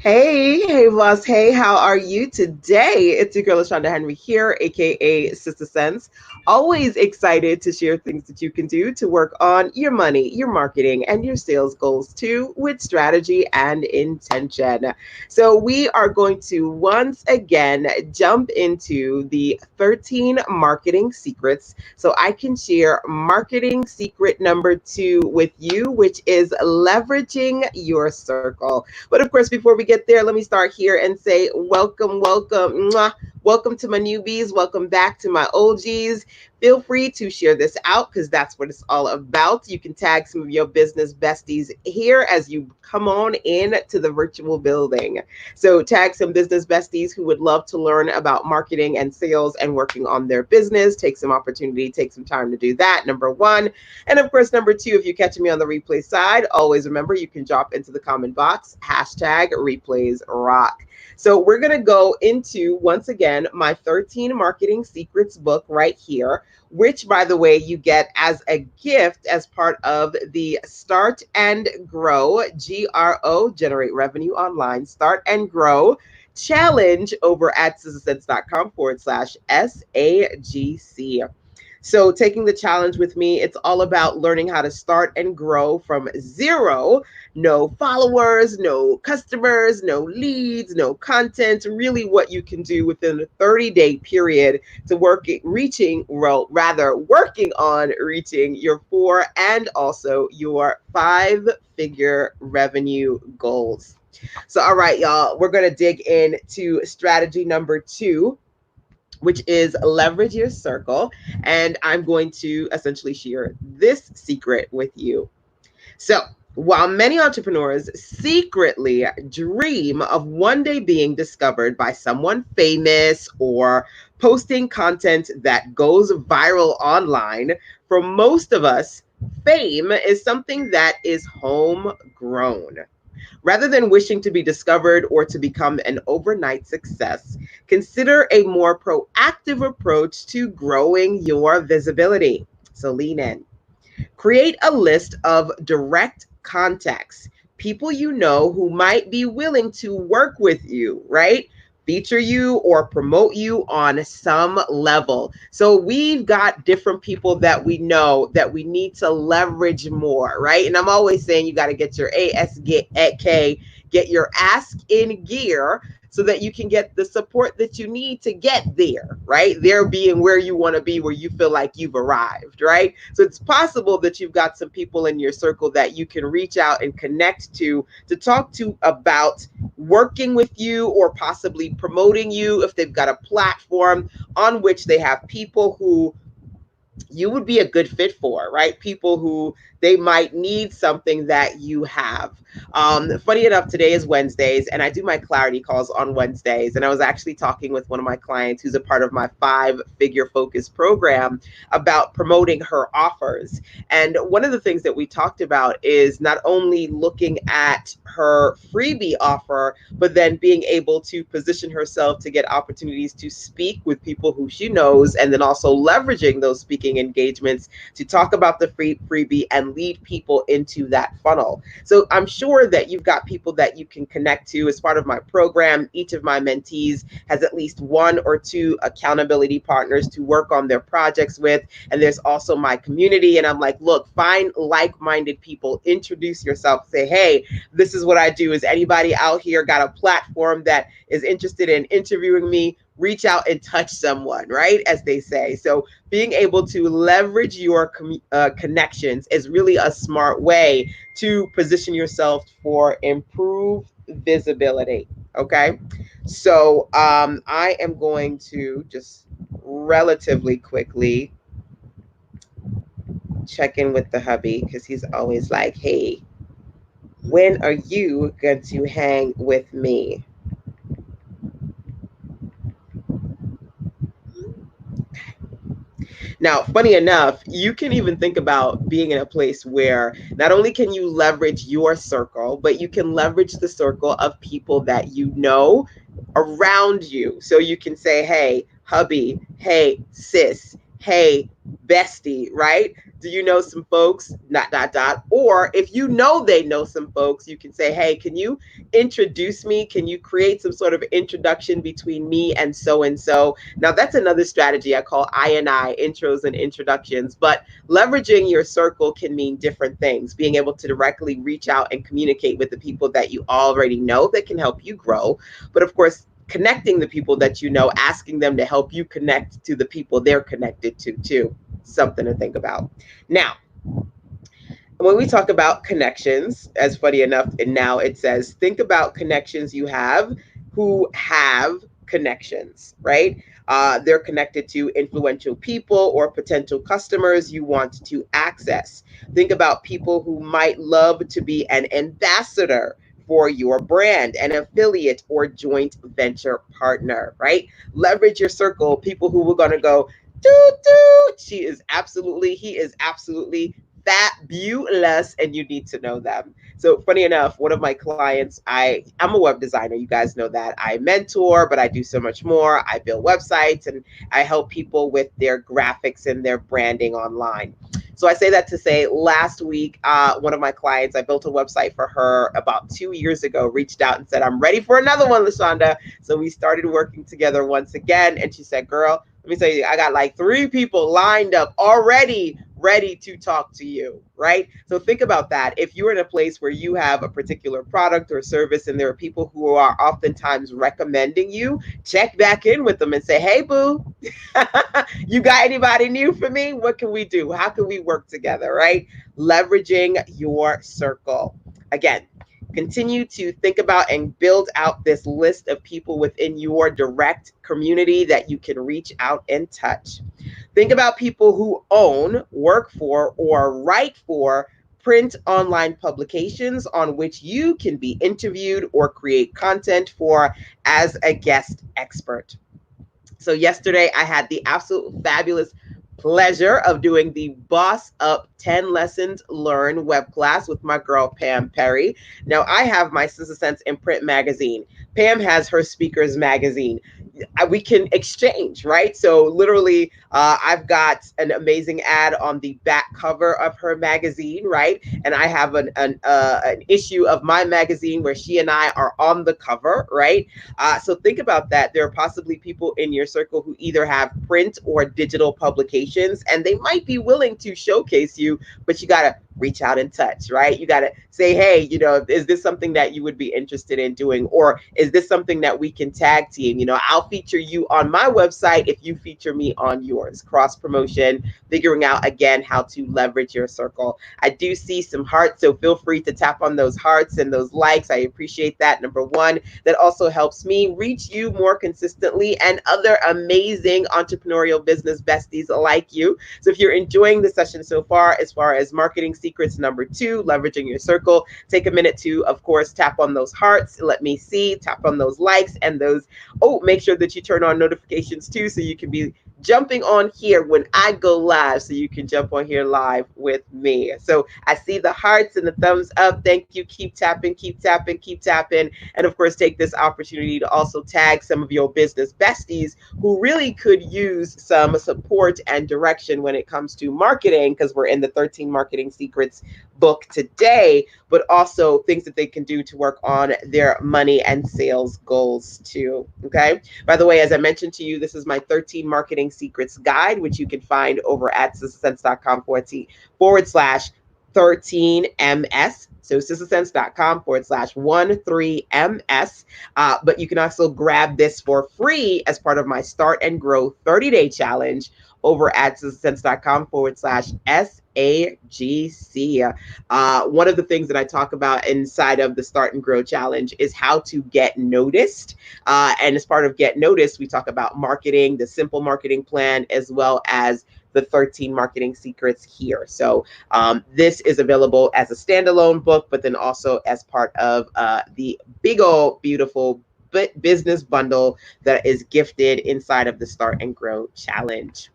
Hey, boss. Hey, how are you today? It's your girl, LaShonda Henry here, aka Sister Sense. Always excited to share things that you can do to work on your money, your marketing, and your sales goals too, with strategy and intention. So, we are going to once again jump into the 13 marketing secrets so I can share marketing secret number two with you, which is leveraging your circle. But of course, before we get there, let me start here and say welcome, welcome, mwah, welcome to my newbies. Welcome back to my OGs. Feel free to share this out because that's what it's all about. You can tag some of your business besties here as you come on in to the virtual building. So tag some business besties who would love to learn about marketing and sales and working on their business. Take some opportunity, take some time to do that. Number one. And of course, number two, if you're catching me on the replay side, always remember you can drop into the comment box, hashtag replays rock. So we're going to go into, once again, my 13 marketing secrets book right here, which, by the way, you get as a gift as part of the Start and Grow, GRO, Generate Revenue Online, Start and Grow challenge over at sistersense.com/SAGC. So, taking the challenge with me, it's all about learning how to start and grow from zero. No followers, no customers, no leads, no content. Really, what you can do within a 30-day period to well, rather working on reaching your 4 and also your 5-figure revenue goals. So, all right, y'all, we're going to dig into strategy number two, which is leverage your circle. And I'm going to essentially share this secret with you. So, while many entrepreneurs secretly dream of one day being discovered by someone famous or posting content that goes viral online, for most of us, fame is something that is homegrown. Rather than wishing to be discovered or to become an overnight success, consider a more proactive approach to growing your visibility. So lean in. Create a list of direct contacts, people you know who might be willing to work with you, right? Feature you or promote you on some level. So we've got different people that we know that we need to leverage more, right? And I'm always saying you got to get your ASK, get your ask in gear so that you can get the support that you need to get there, right? There being where you want to be, where you feel like you've arrived, right? So it's possible that you've got some people in your circle that you can reach out and connect to talk to about working with you or possibly promoting you if they've got a platform on which they have people who you would be a good fit for, right? People who they might need something that you have. Funny enough, today is Wednesdays, and I do my clarity calls on Wednesdays. And I was actually talking with one of my clients who's a part of my 5-figure focus program about promoting her offers. And one of the things that we talked about is not only looking at her freebie offer, but then being able to position herself to get opportunities to speak with people who she knows, and then also leveraging those speaking engagements to talk about the freebie and lead people into that funnel. So I'm sure that you've got people that you can connect to as part of my program. Each of my mentees has at least 1 or 2 accountability partners to work on their projects with. And there's also my community. And I'm like, look, find like-minded people, introduce yourself, say, hey, this is what I do. Is anybody out here got a platform that is interested in interviewing me? Reach out and touch someone, right? As they say. So being able to leverage your connections is really a smart way to position yourself for improved visibility. Okay. So I am going to just relatively quickly check in with the hubby because he's always like, hey, when are you going to hang with me? Now, funny enough, you can even think about being in a place where not only can you leverage your circle, but you can leverage the circle of people that you know around you. So you can say, hey, hubby, hey, sis, hey, bestie, right? Do you know some folks, dot, dot, dot. Or if you know they know some folks, you can say, hey, can you introduce me? Can you create some sort of introduction between me and so and so? Now, that's another strategy I call I, intros and introductions. But leveraging your circle can mean different things. Being able to directly reach out and communicate with the people that you already know that can help you grow. But of course, connecting the people that you know, asking them to help you connect to the people they're connected to, too. Something to think about. Now, when we talk about connections, as funny enough, and now it says, think about connections you have who have connections, right? They're connected to influential people or potential customers you want to access. Think about people who might love to be an ambassador for your brand, an affiliate or joint venture partner, right? Leverage your circle, people who are going to go, doo doo. He is absolutely fabulous, and you need to know them. So funny enough, one of my clients, I'm a web designer. You guys know that. I mentor, but I do so much more. I build websites and I help people with their graphics and their branding online. So I say that to say, last week, one of my clients, I built a website for her about 2 years ago, reached out and said, I'm ready for another one, LaShonda. So we started working together once again. And she said, girl, let me tell you, I got like 3 people lined up already ready to talk to you, right? So think about that. If you're in a place where you have a particular product or service and there are people who are oftentimes recommending you, check back in with them and say, hey, boo, you got anybody new for me? What can we do? How can we work together, right? Leveraging your circle. Again, continue to think about and build out this list of people within your direct community that you can reach out and touch. Think about people who own, work for, or write for print online publications on which you can be interviewed or create content for as a guest expert. So yesterday I had the absolute fabulous pleasure of doing the Boss Up 10 Lessons Learn web class with my girl Pam Perry. Now I have my Sister Sense in print magazine. Pam has her speakers magazine. We can exchange, right? So literally, I've got an amazing ad on the back cover of her magazine, right? And I have an issue of my magazine where she and I are on the cover, right? So think about that. There are possibly people in your circle who either have print or digital publications, and they might be willing to showcase you, but you got to reach out and touch, right? You got to say, hey, is this something that you would be interested in doing? Or is this something that we can tag team? I'll feature you on my website if you feature me on yours. Cross promotion, figuring out again how to leverage your circle. I do see some hearts, so feel free to tap on those hearts and those likes. I appreciate that. Number one, that also helps me reach you more consistently and other amazing entrepreneurial business besties like you. So if you're enjoying the session so far, as far as marketing secrets number 2, leveraging your circle, take a minute to, of course, tap on those hearts. Let me see, tap on those likes and those. Oh, make sure that you turn on notifications too, so you can be jumping on here when I go live, so you can jump on here live with me. So I see the hearts and the thumbs up. Thank you. Keep tapping, keep tapping, keep tapping. And of course, take this opportunity to also tag some of your business besties who really could use some support and direction when it comes to marketing, because we're in the 13 Marketing Secrets book today, but also things that they can do to work on their money and sales goals too. Okay. By the way, as I mentioned to you, this is my 13 Marketing Secrets guide, which you can find over at sistersense.com/13MS. So sistersense.com/13MS. But you can also grab this for free as part of my Start and Grow 30-day challenge over at sistersense.com/SAGC. One of the things that I talk about inside of the Start and Grow challenge is how to get noticed. And as part of Get Noticed, we talk about marketing, the simple marketing plan, as well as the 13 Marketing Secrets here. So this is available as a standalone book, but then also as part of the big old beautiful business bundle that is gifted inside of the Start and Grow challenge.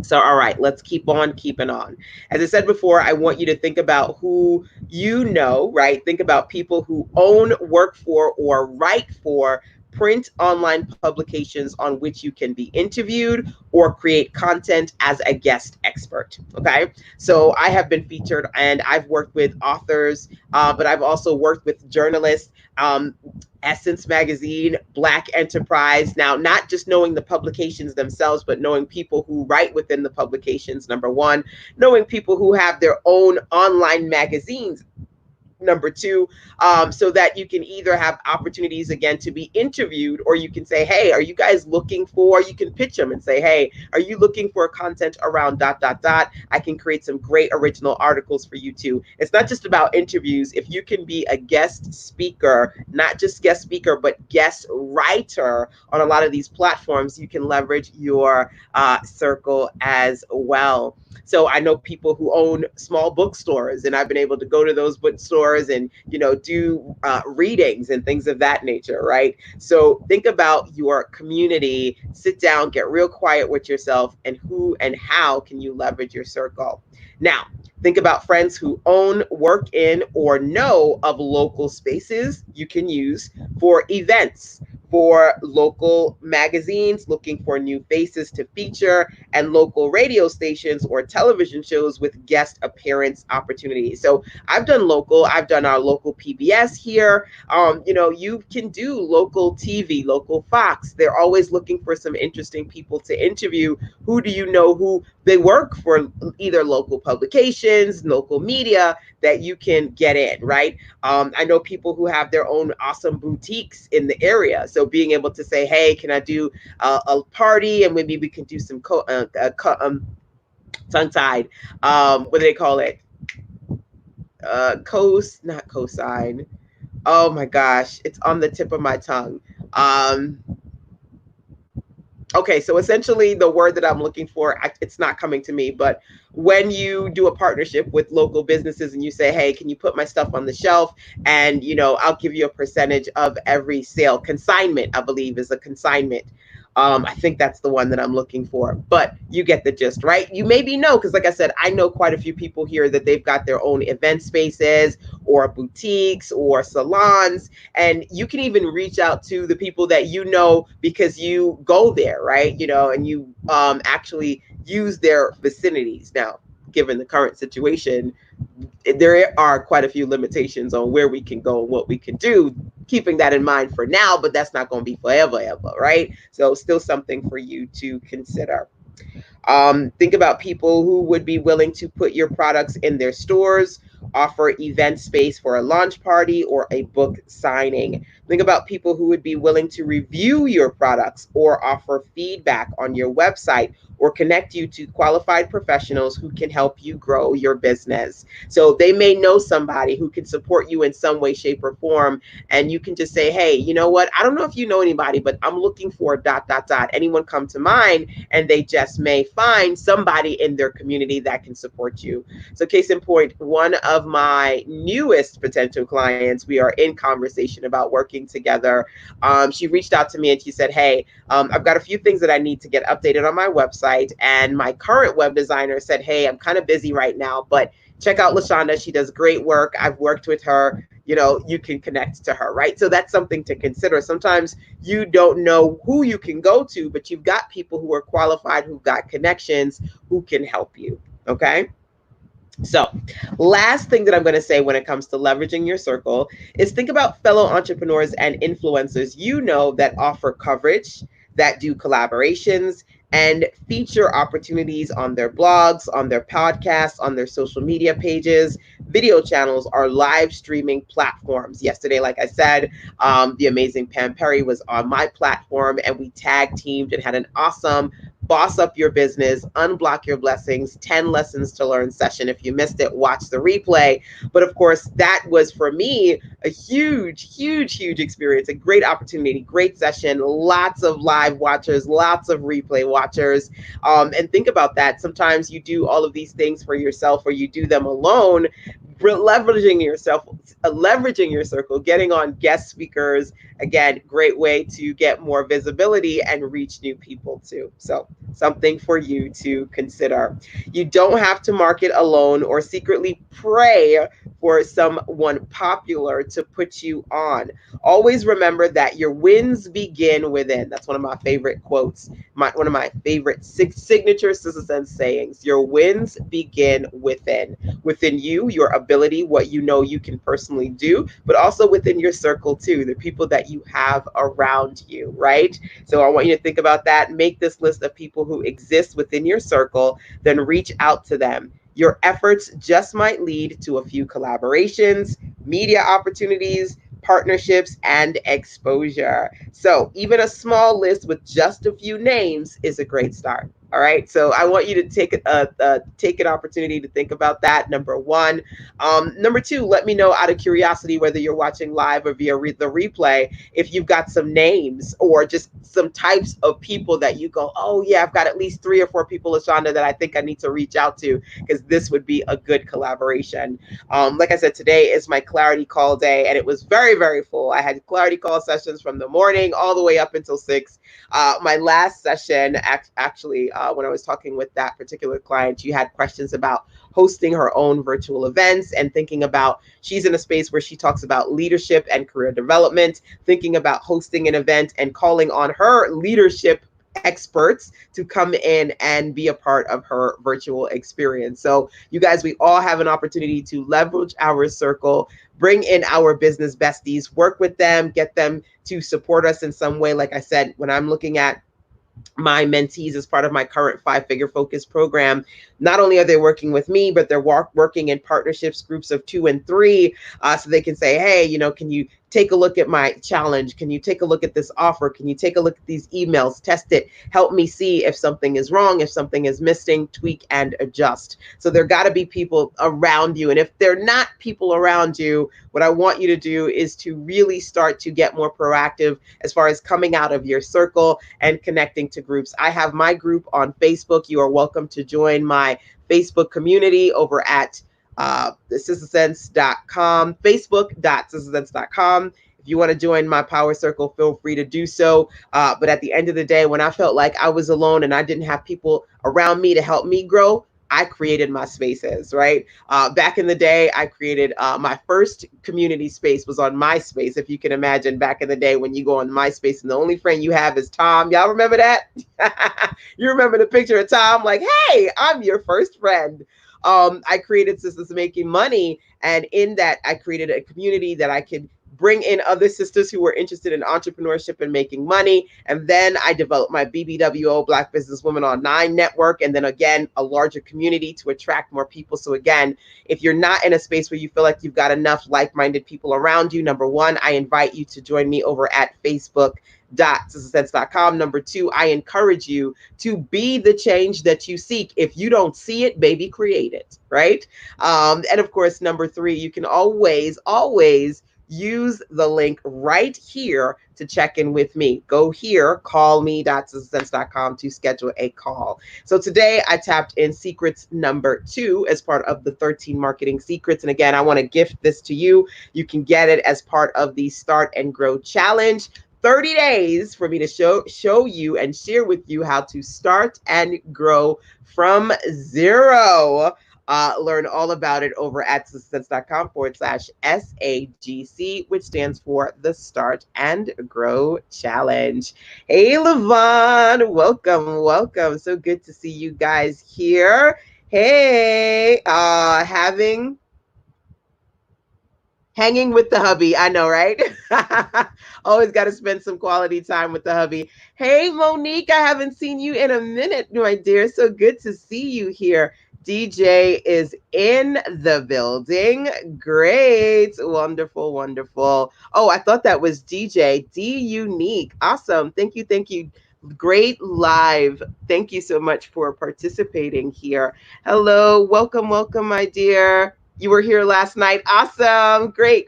So, all right, let's keep on keeping on. As I said before, I want you to think about who you know, right? Think about people who own, work for, or write for print online publications on which you can be interviewed or create content as a guest expert. Okay. So I have been featured and I've worked with authors, but I've also worked with journalists. Essence Magazine, Black Enterprise. Now, not just knowing the publications themselves, but knowing people who write within the publications, number one, knowing people who have their own online magazines, number two, so that you can either have opportunities again to be interviewed, or you can say, hey, are you guys looking for, you can pitch them and say, hey, are you looking for content around dot dot dot? I can create some great original articles for you too. It's not just about interviews. If you can be a guest speaker, not just guest speaker, but guest writer on a lot of these platforms, you can leverage your circle as well. So I know people who own small bookstores, and I've been able to go to those bookstores and, you know, do readings and things of that nature, right? So think about your community, sit down, get real quiet with yourself, and who and how can you leverage your circle. Now, think about friends who own, work in, or know of local spaces you can use for events, for local magazines looking for new faces to feature, and local radio stations or television shows with guest appearance opportunities. So I've done local, I've done our local PBS here. You know, you can do local TV, local Fox. They're always looking for some interesting people to interview. Who do you know who they work for, either local publications, local media that you can get in, right? I know people who have their own awesome boutiques in the area. So being able to say, hey, can I do a party, and maybe we can do some tongue-tied, what do they call it? Not cosign. Oh my gosh, it's on the tip of my tongue. Okay, so essentially the word that I'm looking for, it's not coming to me, but when you do a partnership with local businesses and you say, hey, can you put my stuff on the shelf, and, you know, I'll give you a percentage of every sale. Consignment, I believe, is a consignment. I think that's the one that I'm looking for, but you get the gist, right? You maybe know, because like I said, I know quite a few people here that they've got their own event spaces or boutiques or salons, and you can even reach out to the people that you know because you go there, right? You know, and you actually use their vicinities. Now, given the current situation, there are quite a few limitations on where we can go and what we can do, keeping that in mind for now, but that's not going to be forever, ever, right? So still something for you to consider. Think about people who would be willing to put your products in their stores, offer event space for a launch party or a book signing. Think about people who would be willing to review your products or offer feedback on your website or connect you to qualified professionals who can help you grow your business. So they may know somebody who can support you in some way, shape, or form. And you can just say, hey, you know what? I don't know if you know anybody, but I'm looking for dot, dot, dot. Anyone come to mind? And they just may find somebody in their community that can support you. So case in point, one of my newest potential clients, we are in conversation about working together. She reached out to me and she said, hey, I've got a few things that I need to get updated on my website. And my current web designer said, hey, I'm kind of busy right now, but check out LaShonda. She does great work. I've worked with her. You know, you can connect to her, right? So that's something to consider. Sometimes you don't know who you can go to, but you've got people who are qualified, who've got connections, who can help you, okay? So last thing that I'm going to say when it comes to leveraging your circle is think about fellow entrepreneurs and influencers you know that offer coverage, that do collaborations, and feature opportunities on their blogs, on their podcasts, on their social media pages, video channels, or live streaming platforms. Yesterday, like I said, the amazing Pam Perry was on my platform, and we tag teamed and had an awesome Boss Up Your Business, Unblock Your Blessings, 10 Lessons to Learn session. If you missed it, watch the replay. But of course, that was for me a huge, huge, huge experience, a great opportunity, great session, lots of live watchers, lots of replay watchers. And think about that. Sometimes you do all of these things for yourself or you do them alone. leveraging yourself, leveraging your circle, getting on guest speakers. Again, great way to get more visibility and reach new people too. So something for you to consider. You don't have to market alone or secretly pray for someone popular to put you on. Always remember that your wins begin within. That's one of my favorite quotes. One of my favorite signature Sister Sense sayings. Your wins begin within you, your ability, what you know you can personally do, but also within your circle too, the people that you have around you, right? So I want you to think about that. Make this list of people who exist within your circle, then reach out to them. Your efforts just might lead to a few collaborations, media opportunities, partnerships, and exposure. So even a small list with just a few names is a great start. All right. So I want you to take an opportunity to think about that. Number one. Number two, let me know out of curiosity whether you're watching live or via the replay if you've got some names or just some types of people that you go, oh yeah, I've got at least 3 or 4 people, Lashonda, that I think I need to reach out to because this would be a good collaboration. Like I said, today is my clarity call day, and it was very, very full. I had clarity call sessions from the morning all the way up until 6. My last session, actually, when I was talking with that particular client, she had questions about hosting her own virtual events and thinking about, she's in a space where she talks about leadership and career development, thinking about hosting an event and calling on her leadership experts to come in and be a part of her virtual experience. So you guys, we all have an opportunity to leverage our circle, bring in our business besties, work with them, get them to support us in some way. Like I said, when I'm looking at my mentees as part of my current 5-figure focus program, not only are they working with me, but they're working in partnerships, groups of 2 and 3, so they can say, hey, can you take a look at my challenge? Can you take a look at this offer? Can you take a look at these emails? Test it. Help me see if something is wrong, if something is missing, tweak and adjust. So there got to be people around you. And if they're not people around you, what I want you to do is to really start to get more proactive as far as coming out of your circle and connecting to groups. I have my group on Facebook. You are welcome to join my Facebook community over at sistersense.com, facebook.sistersense.com. If you want to join my power circle, feel free to do so. But at the end of the day, when I felt like I was alone and I didn't have people around me to help me grow, I created my spaces, right? Back in the day, I created my first community space was on MySpace. If you can imagine, back in the day when you go on MySpace and the only friend you have is Tom. Y'all remember that? You remember the picture of Tom like, hey, I'm your first friend. I created Sisters Making Money. And in that, I created a community that I could bring in other sisters who were interested in entrepreneurship and making money. And then I developed my BBWO, Black Business Women Online Network. And then again, a larger community to attract more people. So again, if you're not in a space where you feel like you've got enough like-minded people around you, number one, I invite you to join me over at Facebook.sistersense.com. Number two, I encourage you to be the change that you seek. If you don't see it, baby, create it, right? And of course, number three, you can always use the link right here to check in with me. Go here, callme.sistersense.com to schedule a call. So today I tapped in secrets number 2 as part of the 13 marketing secrets. And again, I want to gift this to you. You can get it as part of the Start and Grow Challenge. 30 days for me to show you and share with you how to start and grow from zero. Learn all about it over at sistersense.com/SAGC, which stands for the Start and Grow Challenge. Hey, Levon, welcome. So good to see you guys here. Hey, hanging with the hubby. I know, right? Always got to spend some quality time with the hubby. Hey, Monique, I haven't seen you in a minute, my dear. So good to see you here. DJ is in the building. Great. Wonderful. Oh, I thought that was DJ. D Unique. Awesome. Thank you. Great live. Thank you so much for participating here. Hello. Welcome, my dear. You were here last night. Awesome. Great.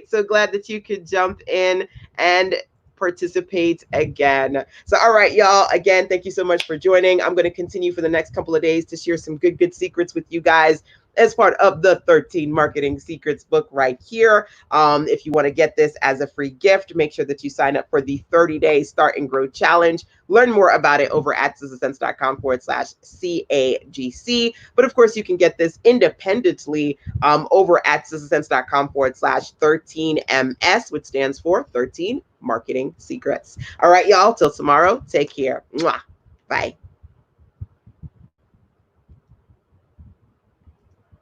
So glad that you could jump in and participate again. So, all right, y'all. Again, thank you so much for joining. I'm going to continue for the next couple of days to share some good secrets with you guys. as part of the 13 Marketing Secrets book right here. If you want to get this as a free gift, make sure that you sign up for the 30-day Start and Grow Challenge. Learn more about it over at sizzlesense.com/CAGC. But of course, you can get this independently over at sizzlesense.com/13MS, which stands for 13 Marketing Secrets. All right, y'all, till tomorrow, take care. Mwah. Bye.